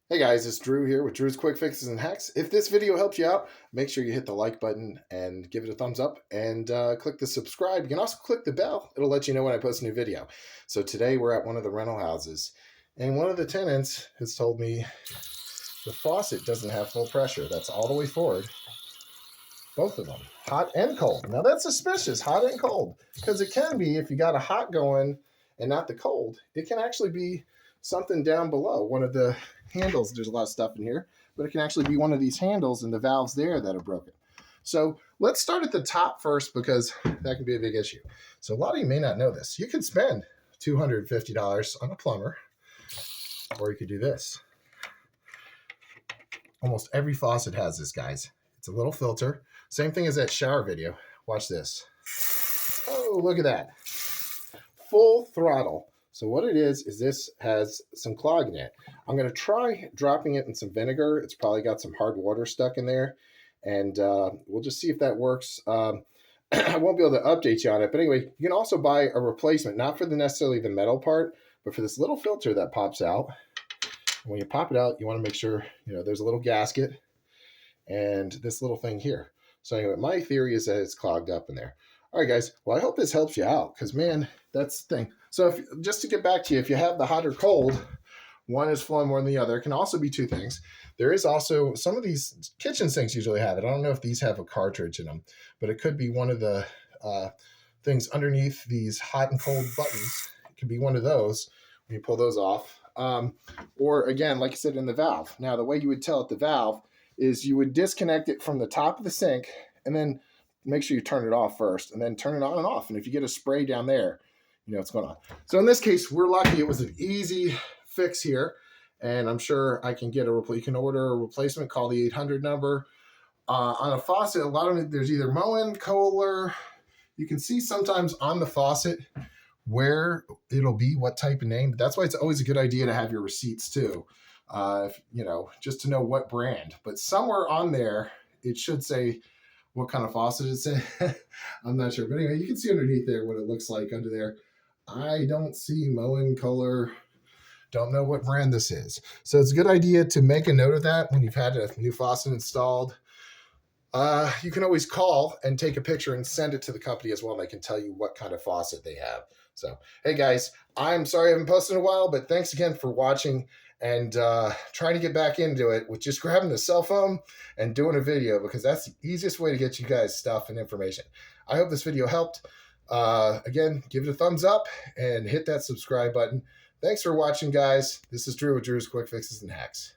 Hey guys, it's Drew here with Drew's Quick Fixes and Hacks. If this video helped you out, make sure you hit the like button and give it a thumbs up and click the subscribe. You can also click the bell. It'll let you know when I post a new video. So today we're at one of the rental houses and one of the tenants has told me the faucet doesn't have full pressure. That's all the way forward. Both of them, hot and cold. Now that's suspicious, hot and cold, because it can be if you got a hot going and not the cold. It can actually be something down below one of the handles. There's a lot of stuff in here, but it can actually be one of these handles and the valves there that are broken. So let's start at the top first because that can be a big issue. So a lot of you may not know this. You can spend $250 on a plumber, or you could do this. Almost every faucet has this, guys. It's a little filter. Same thing as that shower video. Watch this. Oh, look at that. Full throttle. So what it is this has some clog in it. I'm going to try dropping it in some vinegar. It's probably got some hard water stuck in there. And we'll just see if that works. I won't be able to update you on it. But anyway, you can also buy a replacement, not for necessarily the metal part, but for this little filter that pops out. When you pop it out, you want to make sure, there's a little gasket and this little thing here. So anyway, my theory is that it's clogged up in there. All right, guys. Well, I hope this helps you out because, man, that's the thing. So just to get back to you, if you have the hot or cold, one is flowing more than the other. It can also be two things. There is also some of these kitchen sinks usually have it. I don't know if these have a cartridge in them, but it could be one of the things underneath these hot and cold buttons. It could be one of those when you pull those off. Or again, like I said, in the valve. Now, the way you would tell at the valve is you would disconnect it from the top of the sink and then make sure you turn it off first and then turn it on and off. And if you get a spray down there, you know what's going on. So in this case, we're lucky it was an easy fix here. And I'm sure I can get you can order a replacement, call the 800 number. On a faucet, a lot of it, there's either Moen, Kohler. You can see sometimes on the faucet where it'll be, what type of name. But that's why it's always a good idea to have your receipts too. Just to know what brand. But somewhere on there, it should say what kind of faucet it's in. I'm not sure. But anyway, you can see underneath there what it looks like under there. I don't see Moen, Kohler. Don't know what brand this is. So it's a good idea to make a note of that when you've had a new faucet installed. You can always call and take a picture and send it to the company as well. They can tell you what kind of faucet they have. So, hey guys, I'm sorry I haven't posted in a while, but thanks again for watching and trying to get back into it with just grabbing the cell phone and doing a video because that's the easiest way to get you guys stuff and information. I hope this video helped. Again, give it a thumbs up and hit that subscribe button. Thanks for watching, guys. This is Drew with Drew's Quick Fixes and Hacks.